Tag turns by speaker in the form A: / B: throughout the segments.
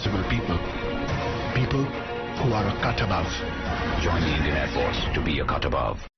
A: responsible people. People who are a cut above.
B: Join the Indian Air Force to be a cut above.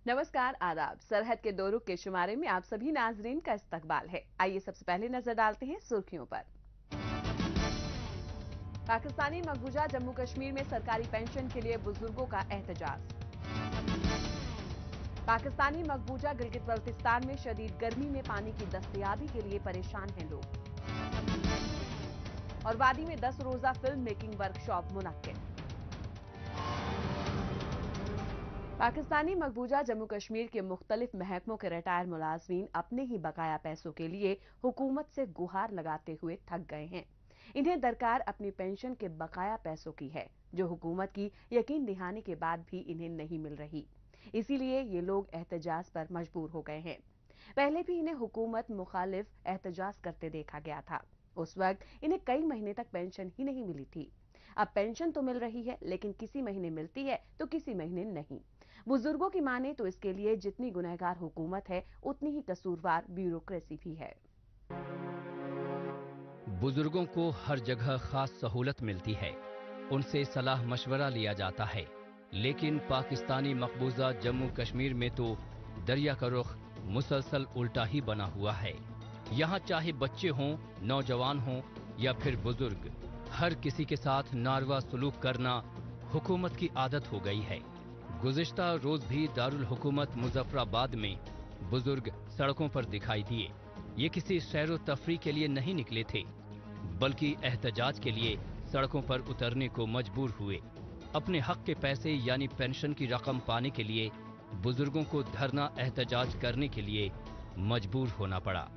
C: नमस्कार, आदाब। सरहद के दो रुख के शुमारे में आप सभी नाजरीन का इस्तकबाल है। आइए सबसे पहले नजर डालते हैं सुर्खियों पर। पाकिस्तानी मकबूजा जम्मू कश्मीर में सरकारी पेंशन के लिए बुजुर्गों का एहतजाज। पाकिस्तानी मकबूजा गिलगित बल्तिस्तान में शदीद गर्मी में पानी की दस्तयाबी के लिए परेशान हैं लोग। और वादी में 10 रोजा फिल्म मेकिंग वर्कशॉप मुनक्किद। पाकिस्तानी मकबूजा जम्मू कश्मीर के मुख्तलिफ महकमों के रिटायर मुलाजमीन अपने ही बकाया पैसों के लिए हुकूमत से गुहार लगाते हुए थक गए हैं। इन्हें दरकार अपनी पेंशन के बकाया पैसों की है, जो हुकूमत की यकीन दहानी के बाद भी इन्हें नहीं मिल रही। इसीलिए ये लोग एहतजाज पर मजबूर हो गए हैं। पहले भी इन्हें हुकूमत मुखालिफ एहतजाज करते देखा गया था। उस वक्त इन्हें कई महीने तक पेंशन ही नहीं मिली थी। अब पेंशन तो मिल रही है, लेकिन किसी महीने मिलती है तो किसी महीने नहीं। बुजुर्गों की माने तो इसके लिए जितनी गुनहगार हुकूमत है, उतनी ही कसूरवार ब्यूरोक्रेसी भी है।
D: बुजुर्गों को हर जगह खास सहूलत मिलती है, उनसे सलाह मशवरा लिया जाता है, लेकिन पाकिस्तानी मकबूजा जम्मू कश्मीर में तो दरिया का रुख मुसलसल उल्टा ही बना हुआ है। यहाँ चाहे बच्चे हों, नौजवान हों या फिर बुजुर्ग, हर किसी के साथ नारवा सलूक करना हुकूमत की आदत हो गई है। गुज़िश्ता रोज भी दारुल हुकूमत मुजफ्फराबाद में बुजुर्ग सड़कों पर दिखाई दिए। ये किसी सैरो तफरी के लिए नहीं निकले थे, बल्कि एहतजाज के लिए सड़कों पर उतरने को मजबूर हुए। अपने हक के पैसे यानी पेंशन की रकम पाने के लिए बुजुर्गों को धरना एहतजाज करने के लिए मजबूर होना पड़ा।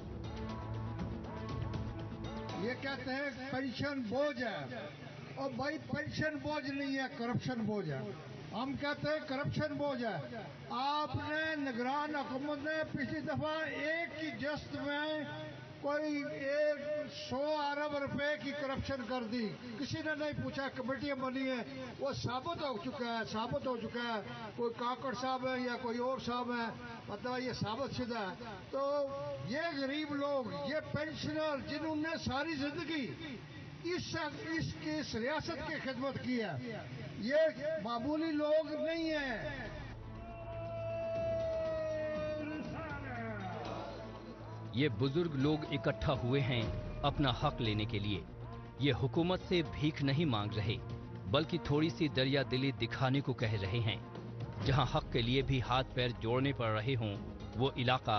E: ये कहते हैं पेंशन बोझ है, और भाई पेंशन बोझ नहीं है, करप्शन बोझ है। हम कहते हैं करप्शन बोझ है। आपने निगरान हुकूमत ने पिछली दफा एक की जस्त में कोई 100 अरब रुपए की करप्शन कर दी। किसी ने नहीं पूछा, कमेटियां बनी है, वो साबित हो चुका है। कोई काकड़ साहब है या कोई और साहब है, मतलब ये साबित शुदा है। तो ये गरीब लोग, ये पेंशनर जिन्होंने सारी जिंदगी इस रियासत की खिदमत की है, ये मामूली लोग नहीं है।
D: ये बुजुर्ग लोग इकट्ठा हुए हैं अपना हक लेने के लिए। ये हुकूमत से भीख नहीं मांग रहे, बल्कि थोड़ी सी दरिया दिली दिखाने को कह रहे हैं। जहां हक के लिए भी हाथ पैर जोड़ने पड़ रहे हों, वो इलाका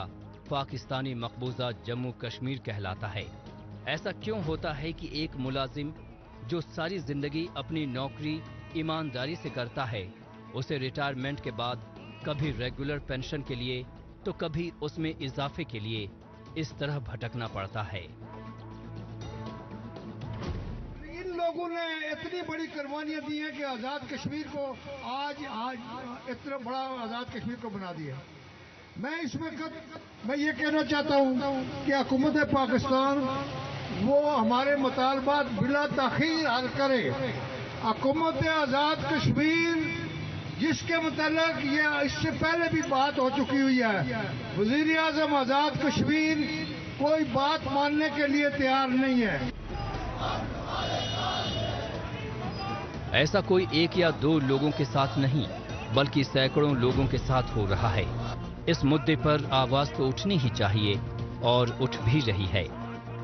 D: पाकिस्तानी मकबूजा जम्मू कश्मीर कहलाता है। ऐसा क्यों होता है कि एक मुलाजिम जो सारी जिंदगी अपनी नौकरी ईमानदारी से करता है, उसे रिटायरमेंट के बाद कभी रेगुलर पेंशन के लिए तो कभी उसमें इजाफे के लिए इस तरह भटकना पड़ता है।
E: इन लोगों ने इतनी बड़ी कुर्बानियां दी हैं कि आजाद कश्मीर को आज इतना बड़ा आजाद कश्मीर को बना दिया। मैं इस वक्त मैं ये कहना चाहता हूं कि हुकूमत पाकिस्तान वो हमारे मुतालबात बिला ताखीर हल करे। हुकूमत आजाद कश्मीर जिसके मुतालिक ये इससे पहले भी बात हो चुकी हुई है, वजीर आजम आजाद कश्मीर कोई बात मानने के लिए तैयार नहीं है।
D: ऐसा कोई एक या दो लोगों के साथ नहीं, बल्कि सैकड़ों लोगों के साथ हो रहा है। इस मुद्दे पर आवाज तो उठनी ही चाहिए और उठ भी रही है।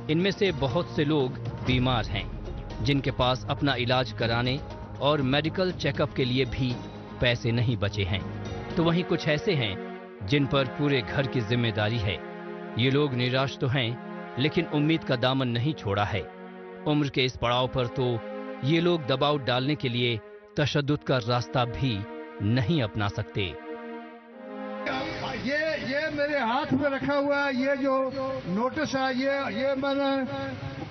D: इनमें से बहुत से लोग बीमार हैं, जिनके पास अपना इलाज कराने और मेडिकल चेकअप के लिए भी पैसे नहीं बचे हैं। तो वहीं कुछ ऐसे हैं जिन पर पूरे घर की जिम्मेदारी है। ये लोग निराश तो हैं, लेकिन उम्मीद का दामन नहीं छोड़ा है। उम्र के इस पड़ाव पर तो ये लोग दबाव डालने के लिए तशद्दुद का रास्ता भी नहीं अपना सकते।
E: ये मेरे हाथ में रखा हुआ है, ये जो नोटिस है, ये मैंने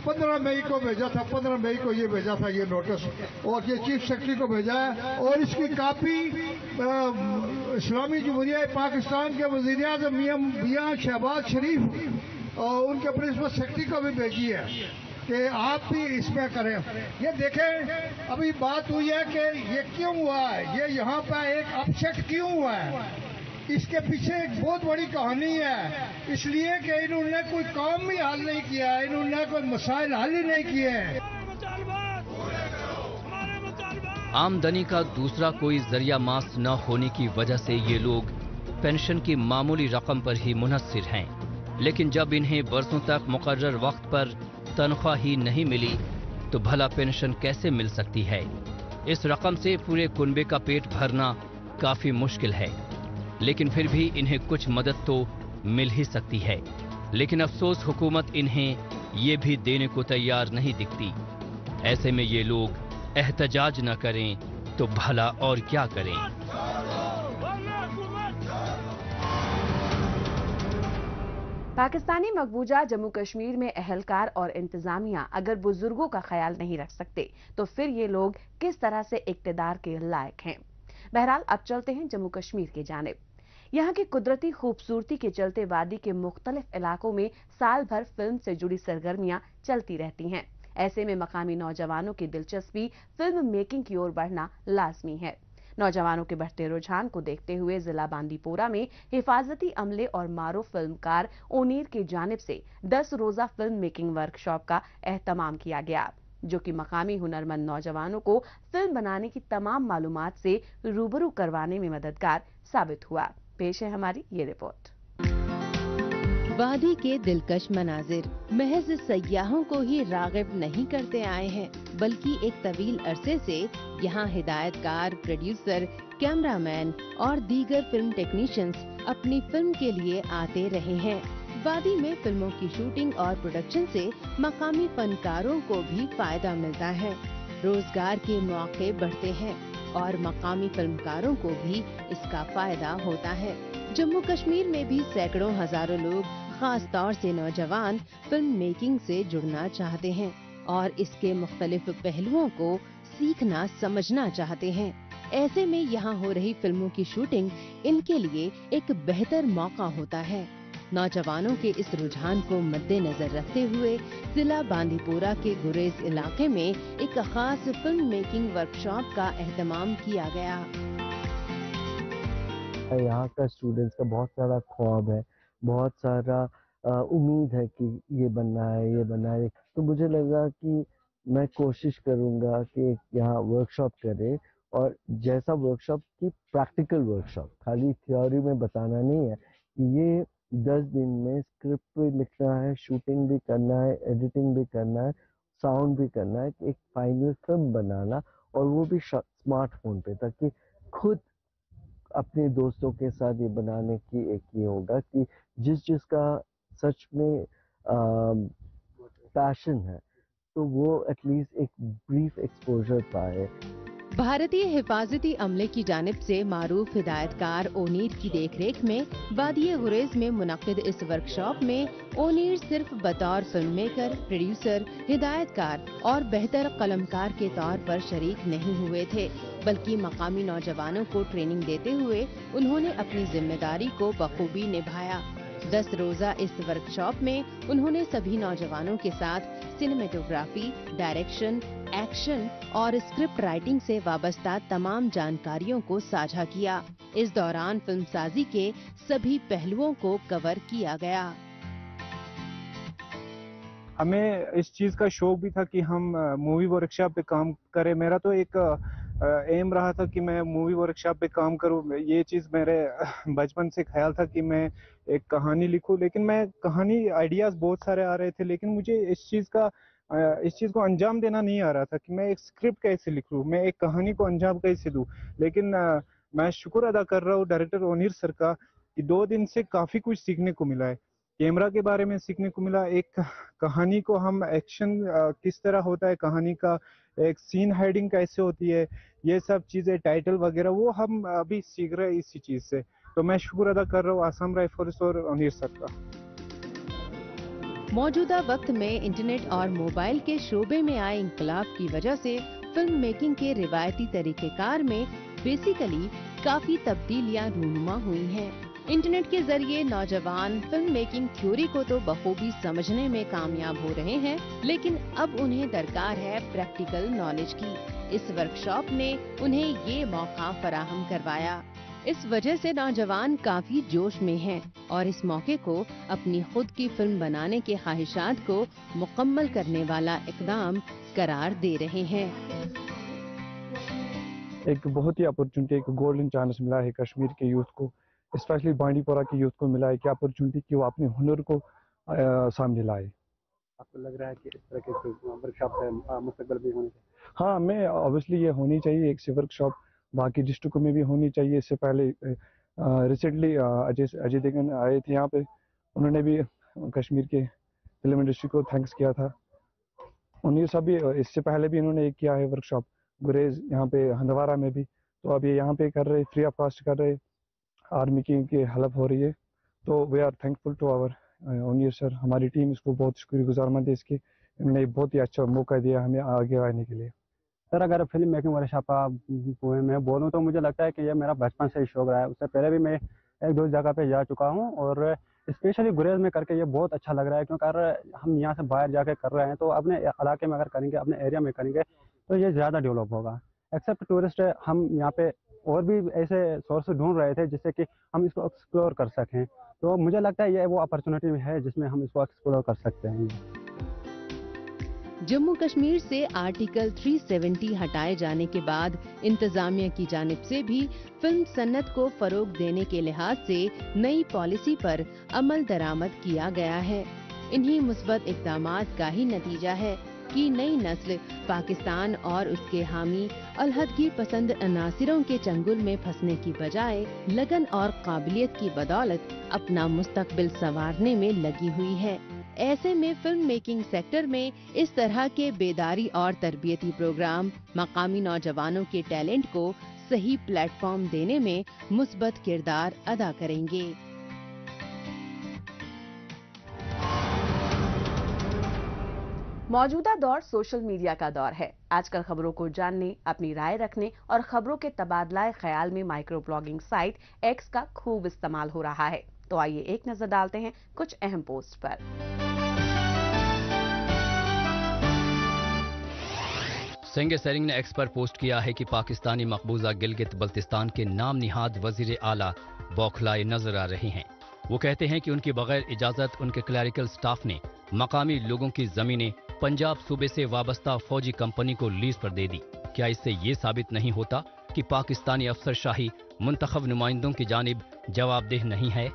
E: 15 मई को भेजा था। 15 मई को ये भेजा था ये नोटिस, और ये चीफ सेक्रेटरी को भेजा है। और इसकी कापी इस्लामी जमहूरिया पाकिस्तान के वज़ीर-ए-आज़म मियां शहबाज शरीफ और उनके प्रिंसिपल सेक्रेटरी को भी भेजी है कि आप भी इसमें करें। ये देखें, अभी बात हुई है कि ये क्यों हुआ है, ये यहाँ पर एक अपसेट क्यों हुआ है, इसके पीछे एक बहुत बड़ी कहानी है। इसलिए कि इन्होंने कोई काम भी हल नहीं किया, इन्होंने कोई मसाइल हल ही नहीं किए हैं।
D: आमदनी का दूसरा कोई जरिया मास न होने की वजह से ये लोग पेंशन की मामूली रकम पर ही मुनहसिर हैं, लेकिन जब इन्हें बरसों तक मुकर्रर वक्त पर तनख्वाह ही नहीं मिली तो भला पेंशन कैसे मिल सकती है। इस रकम से पूरे कुनबे का पेट भरना काफी मुश्किल है, लेकिन फिर भी इन्हें कुछ मदद तो मिल ही सकती है। लेकिन अफसोस हुकूमत इन्हें ये भी देने को तैयार नहीं दिखती। ऐसे में ये लोग एहतजाज न करें तो भला और क्या करें।
C: पाकिस्तानी मकबूजा जम्मू कश्मीर में अहलकार और इंतजामिया अगर बुजुर्गों का ख्याल नहीं रख सकते तो फिर ये लोग किस तरह से इक्तदार के लायक हैं। बहरहाल अब चलते हैं जम्मू कश्मीर की जानिब। यहाँ की कुदरती खूबसूरती के चलते वादी के मुख्तलिफ इलाकों में साल भर फिल्म से जुड़ी सरगर्मियां चलती रहती हैं। ऐसे में मकामी नौजवानों की दिलचस्पी फिल्म मेकिंग की ओर बढ़ना लाजमी है। नौजवानों के बढ़ते रुझान को देखते हुए जिला बांदीपोरा में हिफाजती अमले और मारूफ फिल्मकार ओनीर की जानिब से 10 रोजा फिल्म मेकिंग वर्कशॉप का एहतमाम किया गया, जो कि मकामी हुनरमंद नौजवानों को फिल्म बनाने की तमाम मालूमात से रूबरू करवाने में मददगार साबित हुआ। पेश है हमारी ये रिपोर्ट।
F: वादी के दिलकश मनाजिर महज सयाहों को ही राग़िब नहीं करते आए हैं, बल्कि एक तवील अरसे से यहाँ हिदायतकार, प्रोड्यूसर, कैमरामैन और दीगर फिल्म टेक्नीशियंस अपनी फिल्म के लिए आते रहे हैं। वादी में फिल्मों की शूटिंग और प्रोडक्शन से मकामी फनकारों को भी फायदा मिलता है, रोजगार के मौके बढ़ते हैं और मकामी फिल्मकारों को भी इसका फायदा होता है। जम्मू कश्मीर में भी सैकड़ों हजारों लोग, खास तौर से नौजवान, फिल्म मेकिंग से जुड़ना चाहते हैं और इसके मुख्तलिफ पहलुओं को सीखना समझना चाहते हैं। ऐसे में यहाँ हो रही फिल्मों की शूटिंग इनके लिए एक बेहतर मौका होता है। नौजवानों के इस रुझान को मद्देनजर रखते हुए जिला बांदीपोरा के गुरेज इलाके में एक खास फिल्म मेकिंग वर्कशॉप का एहतमाम किया गया।
G: यहाँ का स्टूडेंट्स का बहुत सारा ख्वाब है, बहुत सारा उम्मीद है कि ये बनना है, ये बनना है। तो मुझे लगा कि मैं कोशिश करूँगा कि यहाँ वर्कशॉप करें, और जैसा वर्कशॉप की प्रैक्टिकल वर्कशॉप, खाली थ्योरी में बताना नहीं है कि ये 10 दिन में स्क्रिप्ट भी लिखना है, शूटिंग भी करना है, एडिटिंग भी करना है, साउंड भी करना है, एक फाइनल फिल्म बनाना, और वो भी स्मार्टफोन पे, ताकि खुद अपने दोस्तों के साथ ये बनाने की एक ये होगा कि जिसका सच में पैशन है तो वो एटलीस्ट एक ब्रीफ एक्सपोजर पाए।
F: भारतीय हिफाजती अमले की जानिब से मारूफ हिदायतकार ओनीर की देखरेख में वादी गुरेज में मुनक्किद इस वर्कशॉप में ओनीर सिर्फ बतौर फिल्म मेकर, प्रोड्यूसर, हिदायतकार और बेहतर कलमकार के तौर पर शरीक नहीं हुए थे, बल्कि मकामी नौजवानों को ट्रेनिंग देते हुए उन्होंने अपनी जिम्मेदारी को बखूबी निभाया। 10 रोजा इस वर्कशॉप में उन्होंने सभी नौजवानों के साथ सिनेमेटोग्राफी, डायरेक्शन, एक्शन और स्क्रिप्ट राइटिंग से वाबस्ता तमाम जानकारियों को साझा किया। इस दौरान फिल्मसाजी के सभी पहलुओं को कवर किया गया।
H: हमें इस चीज़ का शौक भी था कि हम मूवी वर्कशॉप पे काम करें। मेरा तो एक एम रहा था कि मैं मूवी वर्कशॉप पे काम करूं। ये चीज़ मेरे बचपन से ख्याल था कि मैं एक कहानी लिखूं, लेकिन मैं कहानी आइडियाज़ बहुत सारे आ रहे थे, लेकिन मुझे इस चीज़ को अंजाम देना नहीं आ रहा था कि मैं एक स्क्रिप्ट कैसे लिखूं, मैं एक कहानी को अंजाम कैसे दूं। लेकिन मैं शुक्र अदा कर रहा हूँ डायरेक्टर ओनीर सर का कि 2 दिन से काफ़ी कुछ सीखने को मिला है। कैमरा के बारे में सीखने को मिला, एक कहानी को हम एक्शन किस तरह होता है, कहानी का एक सीन हाइडिंग कैसे होती है, ये सब चीज़ें, टाइटल वगैरह, वो हम अभी सीख रहे हैं इसी चीज़ से। तो मैं शुक्र अदा कर रहा हूँ आसाम राइफल्स और ओनीर सर का।
F: मौजूदा वक्त में इंटरनेट और मोबाइल के शोबे में आए इंकलाब की वजह से फिल्म मेकिंग के रिवायती तरीकेकार में बेसिकली काफी तब्दीलियां रूनुमा हुई हैं। इंटरनेट के जरिए नौजवान फिल्म मेकिंग थ्योरी को तो बखूबी समझने में कामयाब हो रहे हैं, लेकिन अब उन्हें दरकार है प्रैक्टिकल नॉलेज की। इस वर्कशॉप ने उन्हें ये मौका फराहम करवाया। इस वजह से नौजवान काफी जोश में हैं और इस मौके को अपनी खुद की फिल्म बनाने के ख्वाहिशात को मुकम्मल करने वाला इकदाम करार दे रहे हैं।
H: एक बहुत ही अपॉर्चुनिटी, एक गोल्डन चांस मिला है कश्मीर के यूथ को, स्पेशली बांडी पोरा के यूथ को मिला है कि अपॉर्चुनिटी कि वो अपने हुनर को सामने लाए। आपको लग रहा है कि इस तरह के वर्कशॉप मुस्तकबिल भी होने चाहिए? हाँ, मैं ऑब्वियसली ये होनी चाहिए, एक सी वर्कशॉप बाकी डिस्ट्रिक्टों में भी होनी चाहिए। इससे पहले रिसेंटली अजय देवगन आए थे यहाँ पे, उन्होंने भी कश्मीर के फिल्म इंडस्ट्री को थैंक्स किया था। उन्हीं सभी इससे पहले भी इन्होंने एक किया है वर्कशॉप गुरेज यहाँ पे हंदवारा में भी, तो अब ये यहाँ पे कर रहे, फ्री ऑफ कॉस्ट कर रहे, आर्मी की हेल्प हो रही है। तो we are thankful to our ओनियर सर, हमारी टीम इसको बहुत शुक्रगुजारमंद है इसकी, इन्होंने बहुत ही अच्छा मौका दिया हमें आगे आने के लिए। सर, अगर फिल्म मेकिंग वर्कशॉप का मैं बोलूँ तो मुझे लगता है कि ये मेरा बचपन से ही शौक रहा है। उससे पहले भी मैं एक दो जगह पे जा चुका हूँ और स्पेशली गुरेज में करके ये बहुत अच्छा लग रहा है, क्योंकि अगर हम यहाँ से बाहर जाके कर रहे हैं तो अपने इलाके में अगर करेंगे, अपने एरिया में करेंगे तो ये ज़्यादा डेवलप होगा। एक्सेप्ट टूरिस्ट, हम यहाँ पे और भी ऐसे सोर्स ढूंढ रहे थे जिससे कि हम इसको एक्सप्लोर कर सकें, तो मुझे लगता है ये वो अपॉर्चुनिटी है जिसमें हम इसको एक्सप्लोर कर सकते हैं।
F: जम्मू कश्मीर से आर्टिकल 370 हटाए जाने के बाद इंतजामिया की जानिब से भी फिल्म सन्नत को फरोग देने के लिहाज से नई पॉलिसी पर अमल दरामद किया गया है। इन्हीं मुस्बत इक़दामात का ही नतीजा है कि नई नस्ल पाकिस्तान और उसके हामी अलहदगी पसंद अनासिरों के चंगुल में फंसने की बजाय लगन और काबिलियत की बदौलत अपना मुस्तकबिल संवारने में लगी हुई है। ऐसे में फिल्म मेकिंग सेक्टर में इस तरह के बेदारी और तरबियती प्रोग्राम मकामी नौजवानों के टैलेंट को सही प्लेटफॉर्म देने में मुस्बत किरदार अदा करेंगे।
C: मौजूदा दौर सोशल मीडिया का दौर है। आजकल खबरों को जानने, अपनी राय रखने और खबरों के तबादला ख्याल में माइक्रो ब्लॉगिंग साइट एक्स का खूब इस्तेमाल हो रहा है। तो आइए एक नजर डालते हैं कुछ अहम पोस्ट पर।
D: सेंगे सेरिंग ने एक्स पर पोस्ट किया है कि पाकिस्तानी मकबूजा गिलगित बल्तिस्तान के नाम निहाद वजीर आला बौखलाए नजर आ रहे हैं। वो कहते हैं कि उनकी बगैर इजाजत उनके क्लैरिकल स्टाफ ने मकामी लोगों की जमीनें पंजाब सूबे से वाबस्ता फौजी कंपनी को लीज पर दे दी। क्या इससे ये साबित नहीं होता कि पाकिस्तानी अफसरशाही मुंतखब नुमाइंदों की जानिब जवाबदेह नहीं है?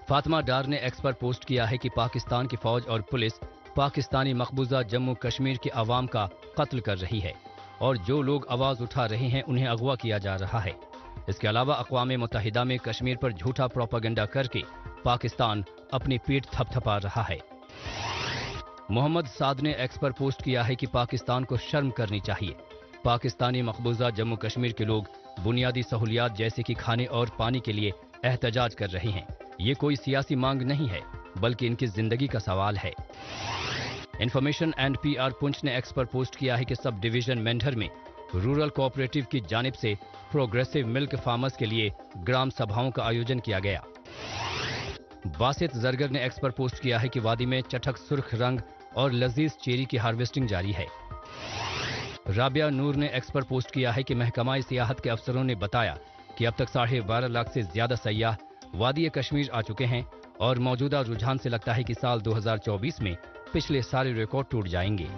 D: फातिमा डार ने एक्स पर पोस्ट किया है कि पाकिस्तान की फौज और पुलिस पाकिस्तानी मकबूजा जम्मू कश्मीर के अवाम का कत्ल कर रही है और जो लोग आवाज उठा रहे हैं उन्हें अगवा किया जा रहा है। इसके अलावा अक़वाम मुत्तहिदा में कश्मीर पर झूठा प्रोपेगेंडा करके पाकिस्तान अपनी पीठ थपथपा रहा है। मोहम्मद साद ने एक्स पर पोस्ट किया है कि पाकिस्तान को शर्म करनी चाहिए। पाकिस्तानी मकबूजा जम्मू कश्मीर के लोग बुनियादी सहूलियात जैसे कि खाने और पानी के लिए एहतजाज कर रहे हैं। ये कोई सियासी मांग नहीं है बल्कि इनकी जिंदगी का सवाल है। इंफॉर्मेशन एंड PR पुंछ ने एक्स पर पोस्ट किया है कि सब डिवीजन मेंढर में रूरल कोऑपरेटिव की जानिब से प्रोग्रेसिव मिल्क फार्मर्स के लिए ग्राम सभाओं का आयोजन किया गया। बासित जरगर ने एक्स पर पोस्ट किया है कि वादी में चटक सुर्ख रंग और लजीज चेरी की हार्वेस्टिंग जारी है। राबिया नूर ने एक्स पर पोस्ट किया है कि महकमा सियाहत के अफसरों ने बताया कि अब तक 12.5 लाख से ज्यादा सयाह वादी कश्मीर आ चुके हैं और मौजूदा रुझान से लगता है कि साल 2024 में पिछले सारे रिकॉर्ड टूट जाएंगे।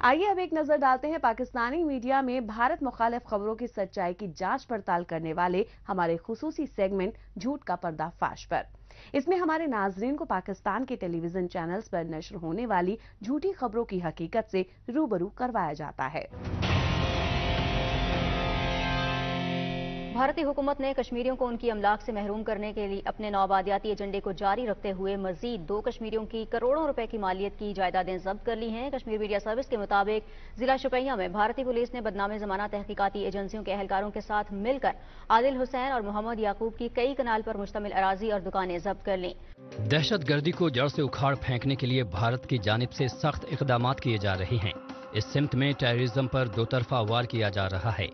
C: आइए अब एक नजर डालते हैं पाकिस्तानी मीडिया में भारत मुखालिफ खबरों की सच्चाई की जांच पड़ताल करने वाले हमारे खुसूसी सेगमेंट झूठ का पर्दाफाश पर। इसमें हमारे नाजरीन को पाकिस्तान के टेलीविजन चैनल्स पर नश्र होने वाली झूठी खबरों की हकीकत से रूबरू करवाया जाता है।
I: भारतीय हुकूमत ने कश्मीरियों को उनकी अमलाक से महरूम करने के लिए अपने नौआबादियाती एजेंडे को जारी रखते हुए मजीद 2 कश्मीरियों की करोड़ों रुपए की मालियत की जायदादें जब्त कर ली हैं। कश्मीर मीडिया सर्विस के मुताबिक जिला शोपियां में भारतीय पुलिस ने बदनाम जमाना तहकीकाती एजेंसियों के एहलकारों के साथ मिलकर आदिल हुसैन और मोहम्मद याकूब की कई कनाल पर मुश्तमिल अराजी और दुकानें जब्त कर ली।
D: दहशत गर्दी को जड़ से उखाड़ फेंकने के लिए भारत की जानिब से सख्त इकदाम किए जा रहे हैं। इस सिमत में टेररिज्म पर 2 तरफा वार किया जा रहा है।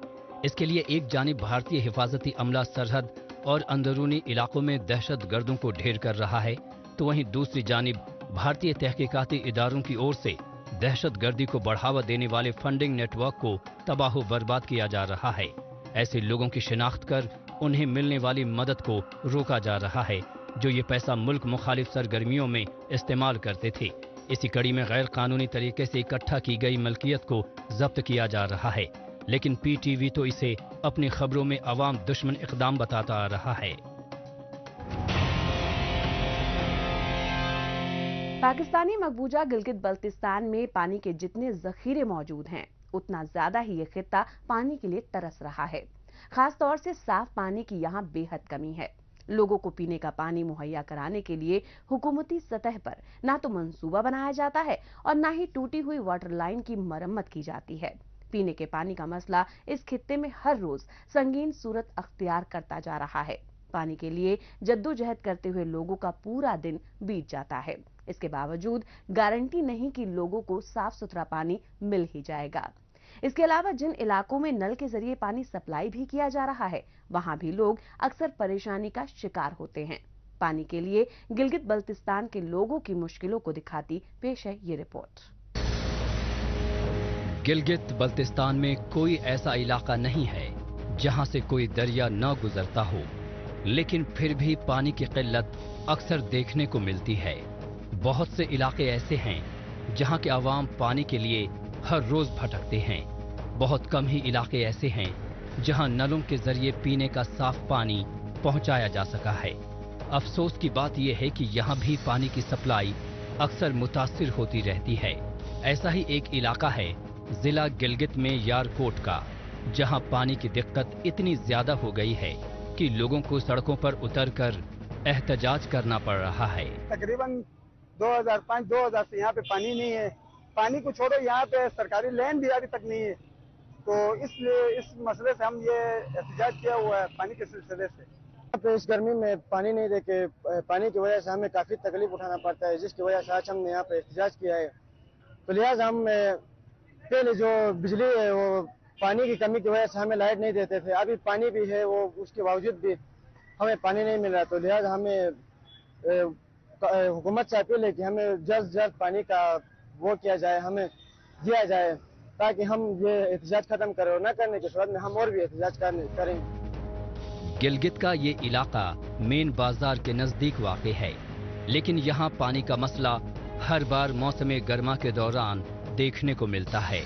D: इसके लिए एक जानिब भारतीय हिफाजती अमला सरहद और अंदरूनी इलाकों में दहशत गर्दों को ढेर कर रहा है, तो वहीं दूसरी जानिब भारतीय तहकीकाती इदारों की ओर से दहशत गर्दी को बढ़ावा देने वाले फंडिंग नेटवर्क को तबाह बर्बाद किया जा रहा है। ऐसे लोगों की शिनाख्त कर उन्हें मिलने वाली मदद को रोका जा रहा है, जो ये पैसा मुल्क मुखालिफ सरगर्मियों में इस्तेमाल करते थे। इसी कड़ी में गैर कानूनी तरीके से इकट्ठा की गई मलकियत को जब्त किया जा रहा है, लेकिन पीटीवी तो इसे अपनी खबरों में अवाम दुश्मन इक़दाम बताता आ रहा है।
C: पाकिस्तानी मकबूजा गिलगित बल्तिस्तान में पानी के जितने जखीरे मौजूद हैं, उतना ज्यादा ही ये खित्ता पानी के लिए तरस रहा है। खास तौर से साफ पानी की यहाँ बेहद कमी है। लोगों को पीने का पानी मुहैया कराने के लिए हुकूमती सतह पर ना तो मंसूबा बनाया जाता है और ना ही टूटी हुई वाटर लाइन की मरम्मत की जाती है। पीने के पानी का मसला इस खित्ते में हर रोज संगीन सूरत अख्तियार करता जा रहा है। पानी के लिए जद्दोजहद करते हुए लोगों का पूरा दिन बीत जाता है। इसके बावजूद गारंटी नहीं कि लोगों को साफ सुथरा पानी मिल ही जाएगा। इसके अलावा जिन इलाकों में नल के जरिए पानी सप्लाई भी किया जा रहा है, वहां भी लोग अक्सर परेशानी का शिकार होते हैं। पानी के लिए गिलगित बल्तिस्तान के लोगों की मुश्किलों को दिखाती पेश है ये रिपोर्ट।
D: गिलगित बल्तिस्तान में कोई ऐसा इलाका नहीं है जहां से कोई दरिया न गुजरता हो, लेकिन फिर भी पानी की किल्लत अक्सर देखने को मिलती है। बहुत से इलाके ऐसे हैं जहां के अवाम पानी के लिए हर रोज भटकते हैं। बहुत कम ही इलाके ऐसे हैं जहां नलों के जरिए पीने का साफ पानी पहुंचाया जा सका है। अफसोस की बात यह है कि यहां भी पानी की सप्लाई अक्सर मुतासिर होती रहती है। ऐसा ही एक इलाका है जिला गिलगित में यारकोट का, जहां पानी की दिक्कत इतनी ज्यादा हो गई है कि लोगों को सड़कों पर उतरकर एहतजाज करना पड़ रहा है।
J: तकरीबन 2005-2000 से यहाँ पे पानी नहीं है। पानी को छोड़ो, यहाँ पे सरकारी लैंड भी अभी तक नहीं है। तो इसलिए इस मसले से हम ये एहतजाज किया हुआ है पानी के सिलसिले से।
G: यहाँ पे इस गर्मी में पानी नहीं देके पानी की वजह से हमें काफ़ी तकलीफ उठाना पड़ता है, जिसकी वजह से आज हमने यहाँ पे एहतजाज किया है। तो लिहाजा हम पहले जो बिजली है वो पानी की कमी की वजह से हमें लाइट नहीं देते थे, अभी पानी भी है वो उसके बावजूद भी हमें पानी नहीं मिल रहा। तो लिहाजा हमें हुकूमत से अपील है कि हमें जल्द से जल्द पानी का वो किया जाए, हमें दिया जाए, ताकि हम ये एहतजाज खत्म करें, और न करने की सूरत में हम और भी एहतजाज करेंगे।
D: गिलगित का ये इलाका मेन बाजार के नजदीक वाक़ है, लेकिन यहाँ पानी का मसला हर बार मौसम गर्मा के दौरान देखने को मिलता है।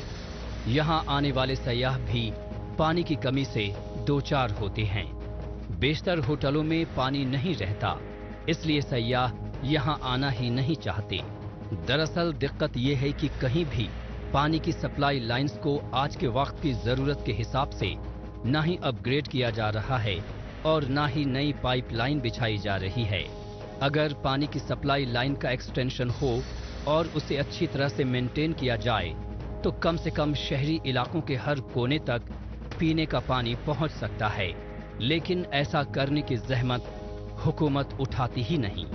D: यहाँ आने वाले सयाह भी पानी की कमी से दो चार होते हैं। बेशतर होटलों में पानी नहीं रहता, इसलिए सयाह यहाँ आना ही नहीं चाहते। दरअसल दिक्कत ये है कि कहीं भी पानी की सप्लाई लाइंस को आज के वक्त की जरूरत के हिसाब से ना ही अपग्रेड किया जा रहा है और ना ही नई पाइपलाइन बिछाई जा रही है। अगर पानी की सप्लाई लाइन का एक्सटेंशन हो और उसे अच्छी तरह से मेंटेन किया जाए तो कम से कम शहरी इलाकों के हर कोने तक पीने का पानी पहुंच सकता है, लेकिन ऐसा करने की जहमत हुकूमत उठाती ही नहीं।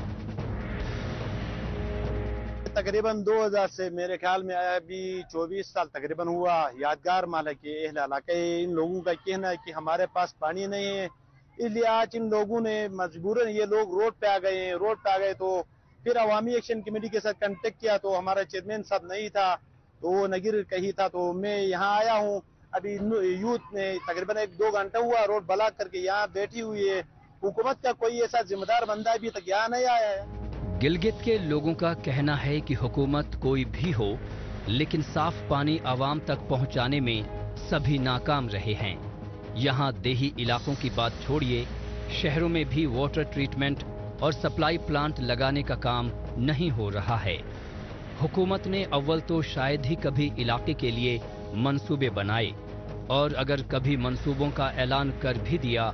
J: तकरीबन 2000 से मेरे ख्याल में आया भी 24 साल तकरीबन हुआ। यादगार माला के इलाके इन लोगों का कहना है कि हमारे पास पानी नहीं है, इसलिए आज इन लोगों ने मजबूरन ये लोग रोड पे आ गए हैं। रोड पे आ गए तो फिर अवामी एक्शन कमेटी के साथ कांटेक्ट किया तो हमारा चेयरमैन साहब नहीं था, तो वो नगीर कही था, तो मैं यहाँ आया हूँ। अभी यूथ ने तकरीबन 1-2 घंटा हुआ रोड ब्लॉक करके यहाँ बैठी हुई है। हुकूमत का कोई ऐसा जिम्मेदार बंदा अभी तक यहाँ नहीं आया है।
D: गिलगित के लोगों का कहना है कि हुकूमत कोई भी हो, लेकिन साफ पानी आवाम तक पहुंचाने में सभी नाकाम रहे हैं। यहाँ देही इलाकों की बात छोड़िए, शहरों में भी वाटर ट्रीटमेंट और सप्लाई प्लांट लगाने का काम नहीं हो रहा है। हुकूमत ने अव्वल तो शायद ही कभी इलाके के लिए मंसूबे बनाए, और अगर कभी मंसूबों का ऐलान कर भी दिया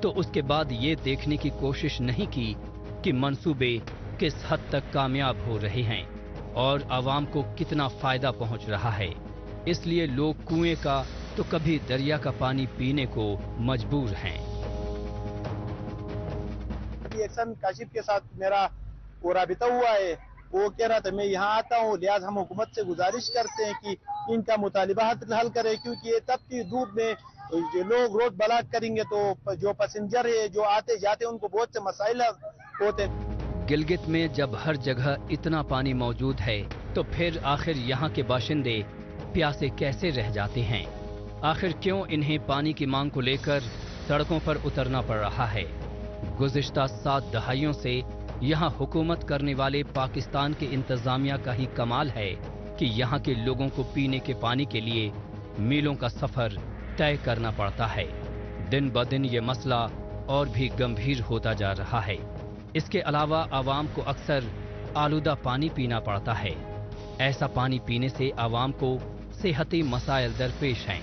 D: तो उसके बाद ये देखने की कोशिश नहीं की कि मंसूबे किस हद तक कामयाब हो रहे हैं और आवाम को कितना फायदा पहुंच रहा है। इसलिए लोग कुएं का तो कभी दरिया का पानी पीने को मजबूर हैं।
J: एक्शन काशिफ के साथ मेरा वो राबिता हुआ है, वो कह रहा था मैं यहाँ आता हूँ, लिहाजा हम हुकूमत से गुजारिश करते हैं कि इनका मुतालिबा हल करे, क्योंकि ये तब की धूप में ये लोग रोड ब्लॉक करेंगे तो जो पैसेंजर है जो आते जाते उनको बहुत से मसाइल होते हैं।
D: गिलगित में जब हर जगह इतना पानी मौजूद है तो फिर आखिर यहाँ के बाशिंदे प्यासे कैसे रह जाते हैं? आखिर क्यों इन्हें पानी की मांग को लेकर सड़कों पर उतरना पड़ रहा है? गुज़िश्ता 7 दहाइयों से यहाँ हुकूमत करने वाले पाकिस्तान के इंतजामिया का ही कमाल है कि यहाँ के लोगों को पीने के पानी के लिए मीलों का सफर तय करना पड़ता है। दिन ब दिन ये मसला और भी गंभीर होता जा रहा है। इसके अलावा आवाम को अक्सर आलूदा पानी पीना पड़ता है। ऐसा पानी पीने से आवाम को सेहती मसाइल दरपेश हैं।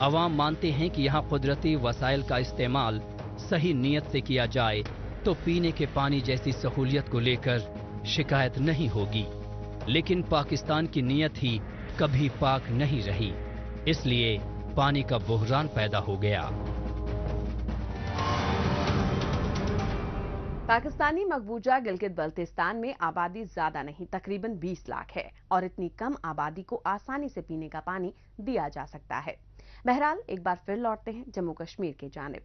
D: आवाम मानते हैं कि यहाँ कुदरती वसाइल का इस्तेमाल सही नीयत से किया जाए तो पीने के पानी जैसी सहूलियत को लेकर शिकायत नहीं होगी, लेकिन पाकिस्तान की नीयत ही कभी पाक नहीं रही, इसलिए पानी का बुहरान पैदा हो गया।
C: पाकिस्तानी मकबूजा गिलगित बल्तिस्तान में आबादी ज्यादा नहीं, तकरीबन 20 लाख है और इतनी कम आबादी को आसानी से पीने का पानी दिया जा सकता है। बहरहाल एक बार फिर लौटते हैं जम्मू कश्मीर की जानिब।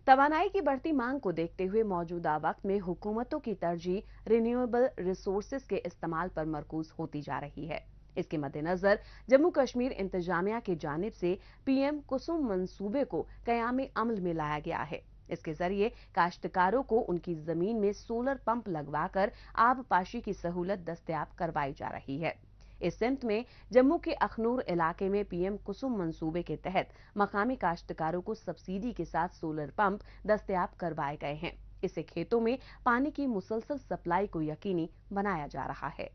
C: तवानाई की बढ़ती मांग को देखते हुए मौजूदा वक्त में हुकूमतों की तरजीह रिन्यूएबल रिसोर्सेज के इस्तेमाल पर मरकूज होती जा रही है। इसके मद्देनजर जम्मू कश्मीर इंतजामिया की जानिब से पीएम कुसुम मंसूबे को क़याम अमल में लाया गया है। इसके जरिए काश्तकारों को उनकी जमीन में सोलर पंप लगवाकर आबपाशी की सहूलत दस्तयाब करवाई जा रही है। इस सिमत में जम्मू के अखनूर इलाके में पीएम कुसुम मंसूबे के तहत मकामी काश्तकारों को सब्सिडी के साथ सोलर पंप दस्तयाब करवाए गए हैं। इससे खेतों में पानी की मुसलसल सप्लाई को यकीनी बनाया जा रहा है।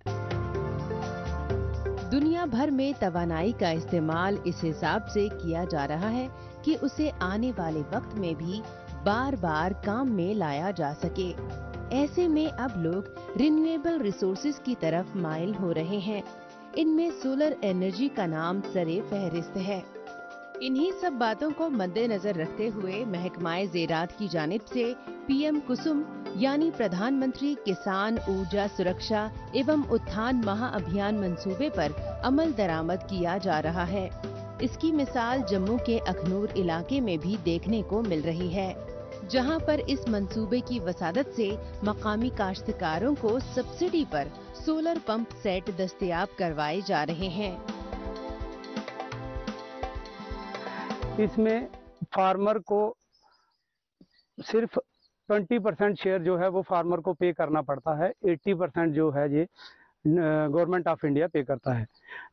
F: दुनिया भर में तवानाई का इस्तेमाल इस हिसाब से किया जा रहा है कि उसे आने वाले वक्त में भी बार बार काम में लाया जा सके। ऐसे में अब लोग रिन्यूएबल रिसोर्सेज की तरफ माइल हो रहे हैं। इनमें सोलर एनर्जी का नाम सरे फहरिस्त है। इन्हीं सब बातों को मद्देनजर रखते हुए महकमाए ज़ेरात की जानिब से पीएम कुसुम यानी प्रधानमंत्री किसान ऊर्जा सुरक्षा एवं उत्थान महाअभियान मंसूबे पर अमल दरामद किया जा रहा है। इसकी मिसाल जम्मू के अखनूर इलाके में भी देखने को मिल रही है, जहां पर इस मंसूबे की वसादत से मकामी काश्तकारों को सब्सिडी पर सोलर पंप सेट दस्तयाब करवाए जा रहे हैं।
H: इसमें फार्मर को सिर्फ 20% शेयर जो है वो फार्मर को पे करना पड़ता है, 80% जो है ये गवर्नमेंट ऑफ इंडिया पे करता है।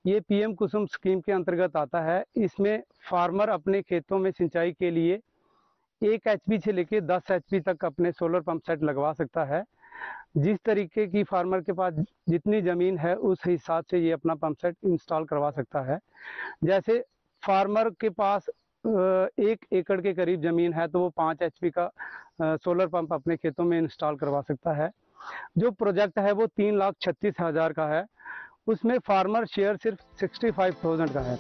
H: ये पीएम कुसुम स्कीम के अंतर्गत आता है। इसमें फार्मर अपने खेतों में सिंचाई के लिए 1 HP से लेकर 10 HP तक अपने सोलर पंप सेट लगवा सकता है। जिस तरीके की फार्मर के पास जितनी ज़मीन है उस हिसाब से ये अपना पंप सेट इंस्टॉल करवा सकता है। जैसे फार्मर के पास 1 एकड़ के करीब ज़मीन है तो वो 5 HP का सोलर पंप अपने खेतों में इंस्टॉल करवा सकता है। जो प्रोजेक्ट है वो 3,36,000 का है, उसमें फार्मर शेयर सिर्फ 65,000 का है।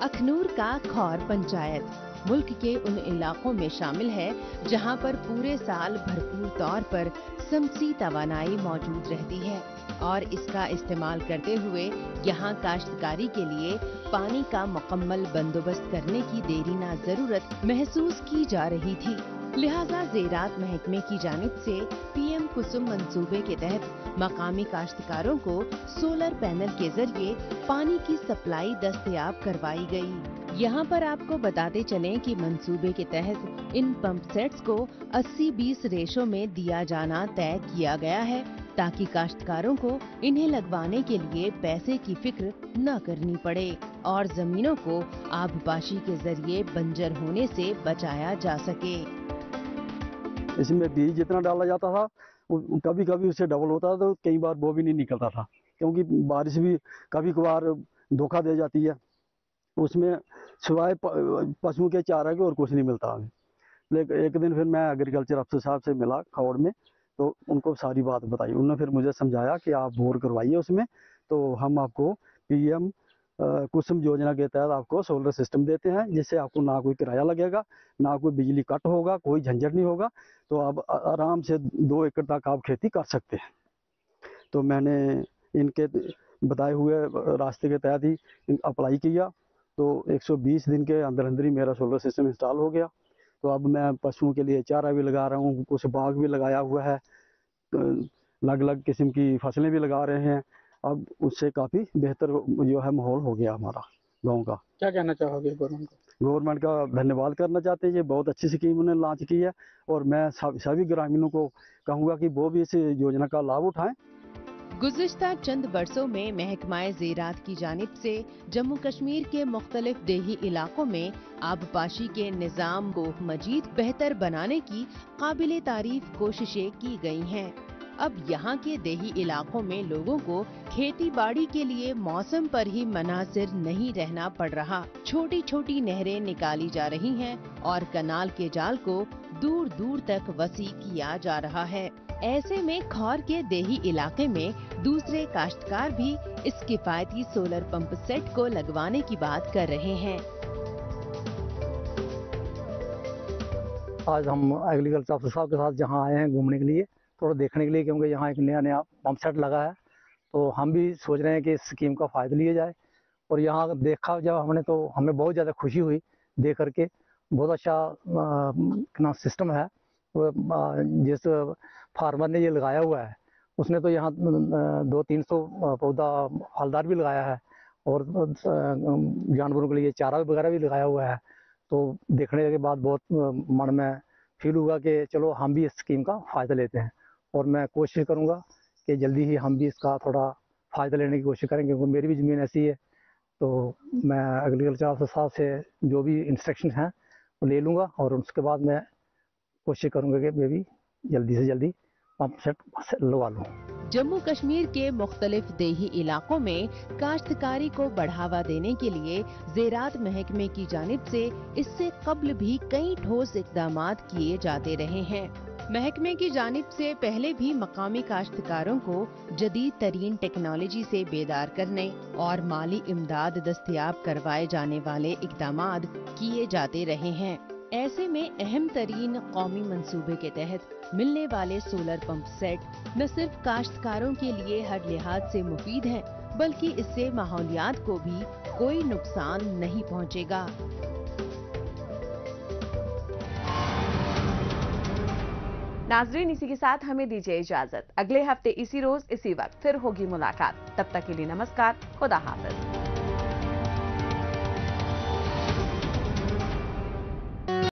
F: अखनूर का खौर पंचायत मुल्क के उन इलाकों में शामिल है जहां पर पूरे साल भरपूर तौर पर शमसी तवानाई मौजूद रहती है और इसका इस्तेमाल करते हुए यहां काश्तकारी के लिए पानी का मुकम्मल बंदोबस्त करने की देरीना जरूरत महसूस की जा रही थी। लिहाजा ज़ेरात महकमे की जानिब से पीएम कुसुम मंसूबे के तहत मकामी काश्तकारों को सोलर पैनल के जरिए पानी की सप्लाई दस्तयाब करवाई गई। यहाँ पर आपको बताते चलें कि मंसूबे के तहत इन पंप सेट्स को 80-20 रेशो में दिया जाना तय किया गया है ताकि काश्तकारों को इन्हें लगवाने के लिए पैसे की फिक्र न करनी पड़े और जमीनों को आबपाशी के जरिए बंजर होने से बचाया जा सके।
K: इसमें बीज जितना डाला जाता था कभी कभी उससे डबल होता था, तो कई बार वो भी नहीं निकलता था क्योंकि बारिश भी कभी कभार धोखा दे जाती है। उसमें सिवाय पशुओं के चारा के और कुछ नहीं मिलता हमें। लेकिन एक दिन फिर मैं एग्रीकल्चर अफसर साहब से मिला खौड़ में, तो उनको सारी बात बताई। उन्होंने फिर मुझे समझाया कि आप बोर करवाइए उसमें, तो हम आपको पीएम कुसुम योजना के तहत आपको सोलर सिस्टम देते हैं, जिससे आपको ना कोई किराया लगेगा, ना कोई बिजली कट होगा, कोई झंझट नहीं होगा, तो आप आराम से 2 एकड़ तक आप खेती कर सकते हैं। तो मैंने इनके बताए हुए रास्ते के तहत ही अप्लाई किया तो 120 दिन के अंदर अंदर ही मेरा सोलर सिस्टम इंस्टॉल हो गया। तो अब मैं पशुओं के लिए चारा भी लगा रहा हूँ, कुछ बाग भी लगाया हुआ है, अलग अलग किस्म की फसलें भी लगा रहे हैं। अब उससे काफ़ी बेहतर जो है माहौल हो गया हमारा गांव का।
H: क्या कहना चाहोगे गवर्नमेंट को?
K: गवर्नमेंट का धन्यवाद करना चाहते हैं, ये बहुत अच्छी स्कीम उन्होंने लॉन्च की है और मैं सभी ग्रामीणों को कहूँगा कि वो भी इस योजना का लाभ उठाएं।
F: गुज़िश्ता चंद बरसों में महकमाए ज़ेरात की जानिब से जम्मू कश्मीर के मुख्तलिफ देही इलाकों में आबपाशी के निज़ाम को मजीद बेहतर बनाने की काबिले तारीफ कोशिशें की गई हैं। अब यहाँ के देही इलाकों में लोगों को खेती बाड़ी के लिए मौसम पर ही मनासिर नहीं रहना पड़ रहा। छोटी छोटी नहरें निकाली जा रही हैं और कनाल के जाल को दूर दूर तक वसी किया जा रहा है। ऐसे में खौर के देही इलाके में दूसरे काश्तकार भी इस किफायती सोलर पंप सेट को लगवाने की बात कर रहे हैं।
L: आज हम एग्रीकल्चर ऑफिसर साहब के साथ जहां आए हैं घूमने के लिए, थोड़ा देखने के लिए, क्योंकि यहाँ एक नया पंप सेट लगा है, तो हम भी सोच रहे हैं कि इस स्कीम का फ़ायदा लिया जाए। और यहाँ देखा जब हमने तो हमें बहुत ज़्यादा खुशी हुई देख करके। बहुत अच्छा सिस्टम है। जिस फार्मर ने ये लगाया हुआ है उसने तो यहाँ 200-300 पौधा फलदार भी लगाया है और जानवरों के लिए चारा वगैरह भी लगाया हुआ है। तो देखने के बाद बहुत मन में फील हुआ कि चलो हम भी इस स्कीम का फ़ायदा लेते हैं, और मैं कोशिश करूँगा कि जल्दी ही हम भी इसका थोड़ा फ़ायदा लेने की कोशिश करेंगे, क्योंकि मेरी भी ज़मीन ऐसी है। तो मैं एग्रीकल्चर ऑफिसर साहब से जो भी इंस्ट्रक्शन हैं वो ले लूँगा और उसके बाद मैं कोशिश करूँगा कि मैं भी जल्दी से जल्दी पंप सेट लगा लूँ।
F: जम्मू कश्मीर के मुख्तलिफ देही इलाकों में काश्तकारी को बढ़ावा देने के लिए ज़ेरात महकमे की जानिब से इससे कब्ल भी कई ठोस इक़दामात किए जाते रहे हैं। महकमे की जानिब से पहले भी मकामी काश्तकारों को जदीद तरीन टेक्नोलॉजी से बेदार करने और माली इमदाद दस्तयाब करवाए जाने वाले इक़दामात किए जाते रहे हैं। ऐसे में अहम तरीन कौमी मंसूबे के तहत मिलने वाले सोलर पंप सेट न सिर्फ काश्तकारों के लिए हर लिहाज से मुफीद हैं, बल्कि इससे माहौलियात को भी कोई नुकसान नहीं पहुंचेगा।
C: नाजरीन, इसी के साथ हमें दीजिए इजाजत। अगले हफ्ते इसी रोज इसी वक्त फिर होगी मुलाकात। तब तक के लिए नमस्कार, खुदा हाफिज।